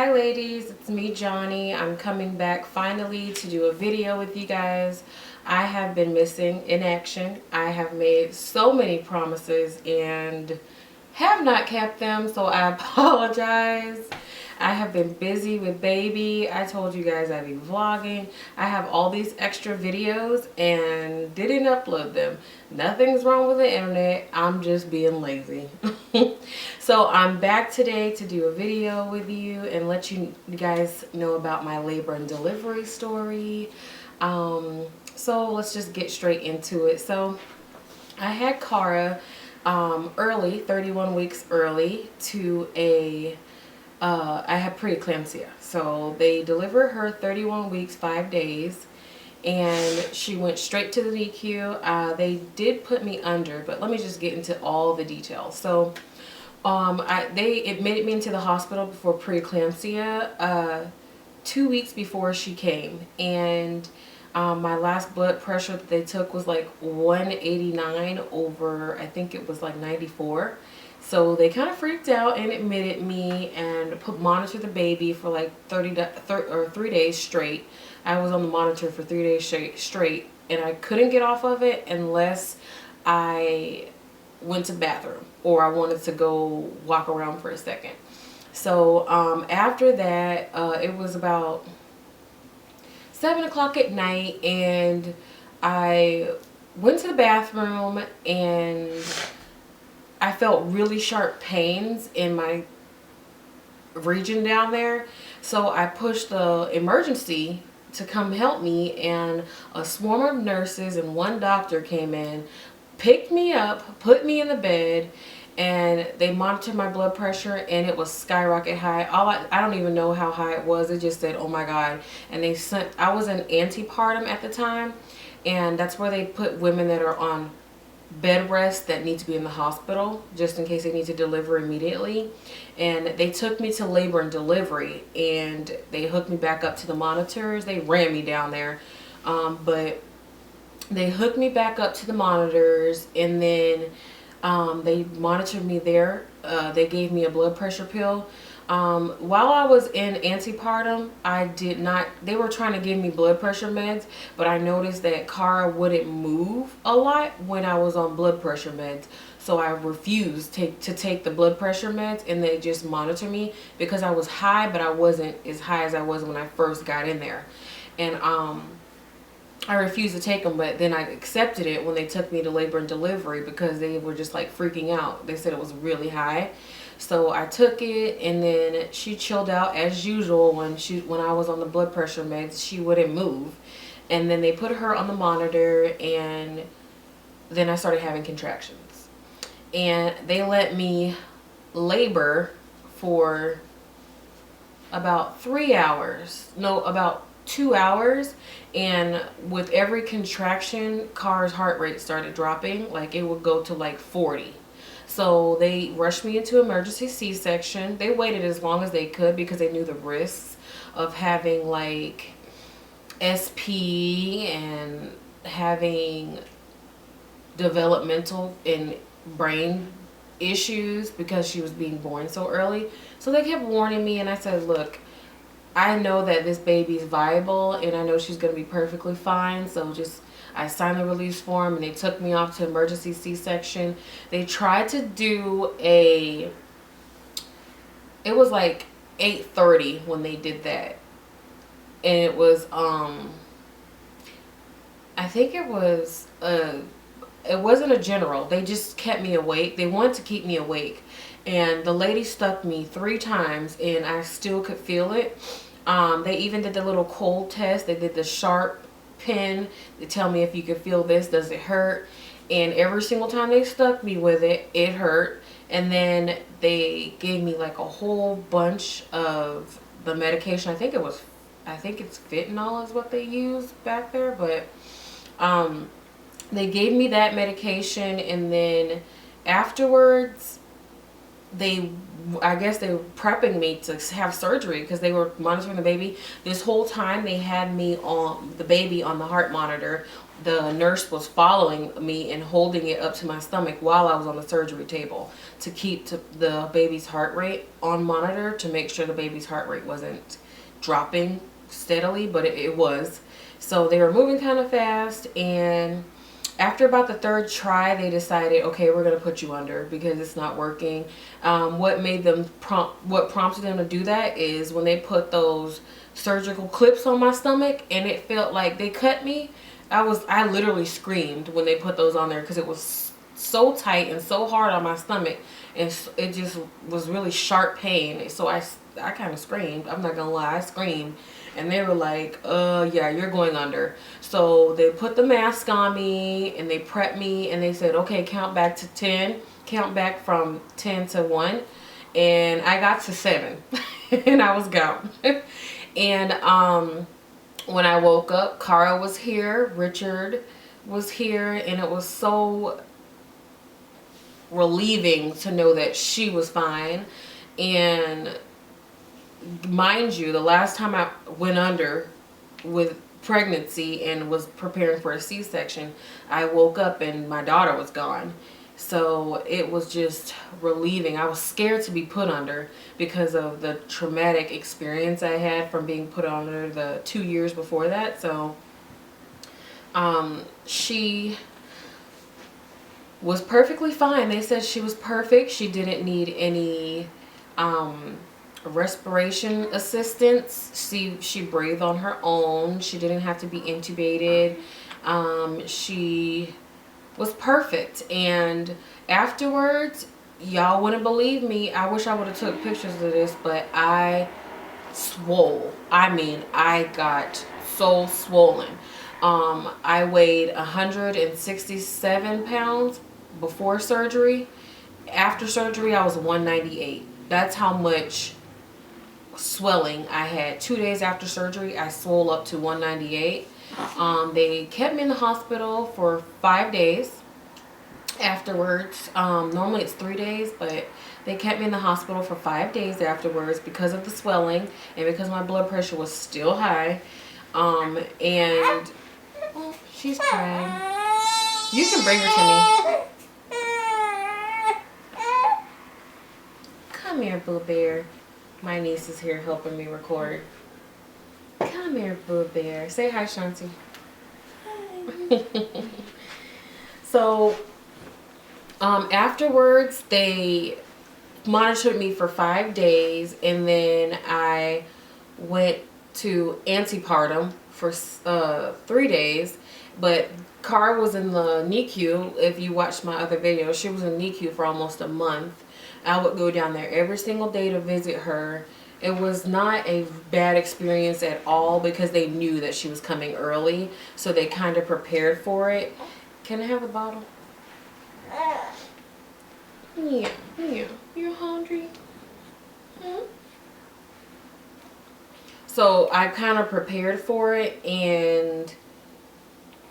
Hi ladies, it's me Johnnie. I'm coming back finally to do a video with you guys. I have been missing in action. I have made so many promises and have not kept them, so I apologize. I have been busy with baby. I told you guys I'd be vlogging. I have all these extra videos and didn't upload them. Nothing's wrong with the internet. I'm just being lazy. So I'm back today to do a video with you and let you guys know about my labor and delivery story. So let's just get straight into it. So I had Cara early, 31 weeks early, to I had preeclampsia. So they delivered her 31 weeks, 5 days, and she went straight to the NICU. They did put me under, but let me just get into all the details. So they admitted me into the hospital for preeclampsia 2 weeks before she came, and my last blood pressure that they took was like 189 over, I think it was like 94. So they kind of freaked out and admitted me and monitored the baby for like 3 days straight. I was on the monitor for 3 days straight, and I couldn't get off of it unless I went to the bathroom or I wanted to go walk around for a second. So after that, it was about 7 o'clock at night, and I went to the bathroom and I felt really sharp pains in my region down there. So I pushed the emergency to come help me, and a swarm of nurses and one doctor came in, picked me up, put me in the bed, and they monitored my blood pressure, and it was skyrocket high. I don't even know how high it was. It just said, oh my God. And they sent, I was in antepartum at the time, and that's where they put women that are on bed rest that need to be in the hospital just in case they need to deliver immediately. And they took me to labor and delivery, and they hooked me back up to the monitors. They ran me down there, but they hooked me back up to the monitors, and then they monitored me there. They gave me a blood pressure pill. While I was in antepartum, they were trying to give me blood pressure meds, but I noticed that Cara wouldn't move a lot when I was on blood pressure meds. So I refused to take the blood pressure meds, and they just monitored me because I was high, but I wasn't as high as I was when I first got in there. And I refused to take them, but then I accepted it when they took me to labor and delivery because they were just like freaking out. They said it was really high. So I took it, and then she chilled out as usual. When I was on the blood pressure meds, she wouldn't move. And then they put her on the monitor, and then I started having contractions. And they let me labor for about 3 hours. No, about 2 hours. And with every contraction, Cara's heart rate started dropping. Like it would go to like 40. So they rushed me into emergency C-section. They waited as long as they could because they knew the risks of having like SP and having developmental and brain issues because she was being born so early. So they kept warning me, and I said, look, I know that this baby's viable, and I know she's going to be perfectly fine. So I signed the release form, and they took me off to emergency C-section. They tried to do it was like 8:30 when they did that. And it was, I think it wasn't a general. They just kept me awake. They wanted to keep me awake. And the lady stuck me 3 times, and I still could feel it. They even did the little cold test. They did the sharp pin. They tell me if you can feel this, does it hurt? And every single time they stuck me with it, it hurt. And then they gave me like a whole bunch of the medication. I think it's fentanyl is what they use back there. But they gave me that medication, and then afterwards I guess they were prepping me to have surgery because they were monitoring the baby. This whole time they had me on the baby on the heart monitor. The nurse was following me and holding it up to my stomach while I was on the surgery table to keep the baby's heart rate on monitor, to make sure the baby's heart rate wasn't dropping steadily, but it was. So they were moving kind of fast, and after about the third try, they decided, okay, we're gonna put you under because it's not working. What prompted them to do that is when they put those surgical clips on my stomach, and it felt like they cut me. I literally screamed when they put those on there because it was so tight and so hard on my stomach, and it just was really sharp pain. So I kind of screamed. I'm not gonna lie, I screamed. And they were like, yeah, you're going under. So they put the mask on me and they prepped me and they said, okay, count back to 10. Count back from 10 to 1. And I got to 7 and I was gone. And when I woke up, Cara was here, Richard was here, and it was so relieving to know that she was fine. And mind you, the last time I went under with pregnancy and was preparing for a C-section, I woke up and my daughter was gone. So it was just relieving. I was scared to be put under because of the traumatic experience I had from being put under the 2 years before that. So she was perfectly fine. They said she was perfect. She didn't need any respiration assistance. She breathed on her own. She didn't have to be intubated. She was perfect. And afterwards, y'all wouldn't believe me. I wish I would have took pictures of this, but I swole. I mean, I got so swollen. I weighed 167 pounds before surgery. After surgery, I was 198. That's how much swelling I had. 2 days after surgery, I swole up to 198. They kept me in the hospital for 5 days afterwards. Normally it's 3 days, but they kept me in the hospital for 5 days afterwards because of the swelling and because my blood pressure was still high. And oh, she's crying. You can bring her to me. Come here, Boo Bear. My niece is here helping me record. Come here, Boo Bear. Say hi, Shanti. Hi. So, afterwards, they monitored me for 5 days, and then I went to antepartum for 3 days. But Cara was in the NICU. If you watched my other video, she was in NICU for almost a month. I would go down there every single day to visit her. It was not a bad experience at all because they knew that she was coming early, so they kind of prepared for it. Can I have a bottle? Yeah, yeah. You're hungry? Hmm? So I kind of prepared for it, and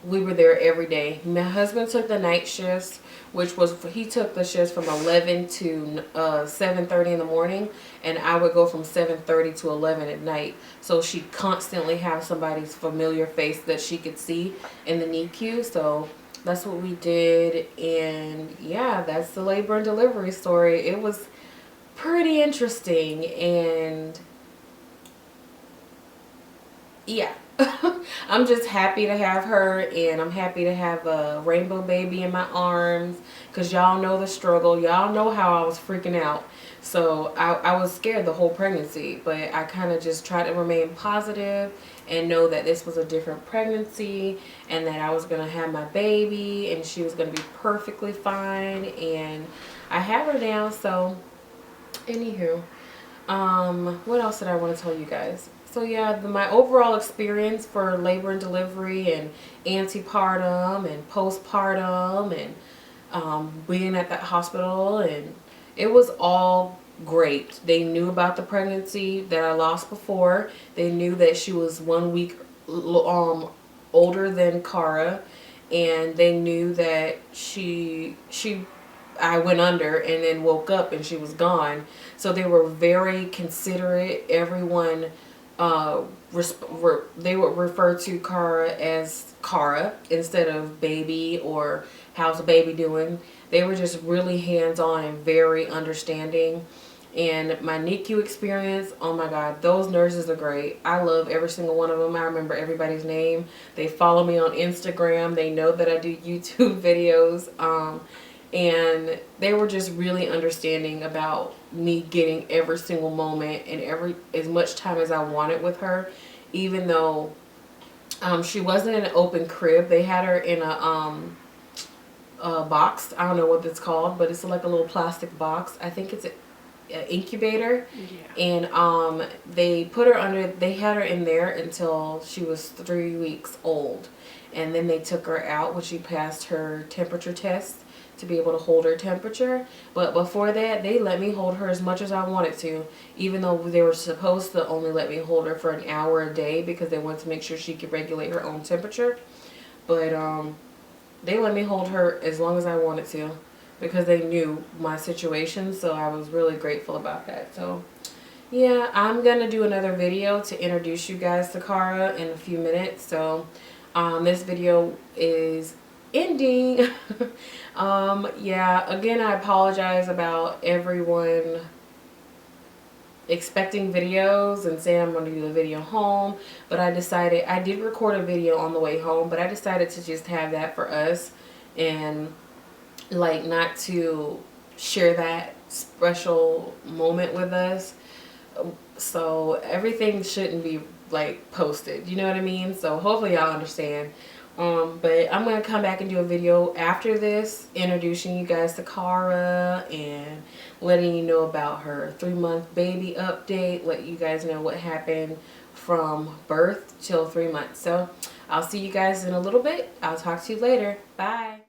we were there every day. My husband took the night shifts, which was, he took the shifts from 11 to 7:30 in the morning, and I would go from 7:30 to 11 at night. So she constantly have somebody's familiar face that she could see in the NICU. So that's what we did, and yeah, that's the labor and delivery story. It was pretty interesting, and yeah. I'm just happy to have her, and I'm happy to have a rainbow baby in my arms, because y'all know the struggle. Y'all know how I was freaking out. So I was scared the whole pregnancy, but I kind of just tried to remain positive and know that this was a different pregnancy and that I was going to have my baby and she was going to be perfectly fine, and I have her now. So anywho, what else did I want to tell you guys? So yeah, my overall experience for labor and delivery and antepartum and postpartum and being at that hospital, and it was all great. They knew about the pregnancy that I lost before. They knew that she was 1 week older than Cara, and they knew that she I went under and then woke up and she was gone. So they were very considerate. Everyone, they would refer to Cara as Cara instead of baby or how's the baby doing. They were just really hands-on and very understanding. And my NICU experience, oh my God, those nurses are great. I love every single one of them. I remember everybody's name. They follow me on Instagram. They know that I do YouTube videos. And they were just really understanding about me getting every single moment and as much time as I wanted with her, even though she wasn't in an open crib. They had her in a box. I don't know what it's called, but it's like a little plastic box. I think it's an incubator. Yeah. And they put her under. They had her in there until she was 3 weeks old, and then they took her out when she passed her temperature test to be able to hold her temperature. But before that, they let me hold her as much as I wanted to, even though they were supposed to only let me hold her for an hour a day because they wanted to make sure she could regulate her own temperature. But they let me hold her as long as I wanted to because they knew my situation, so I was really grateful about that. So yeah, I'm gonna do another video to introduce you guys to Cara in a few minutes. So this video is ending. Yeah, again, I apologize about everyone expecting videos and saying I'm going to do the video home, but I decided, I did record a video on the way home, but I decided to just have that for us and like not to share that special moment with us. So everything shouldn't be like posted, you know what I mean? So hopefully y'all understand. But I'm going to come back and do a video after this introducing you guys to Cara and letting you know about her 3-month baby update, let you guys know what happened from birth till 3 months. So I'll see you guys in a little bit. I'll talk to you later. Bye.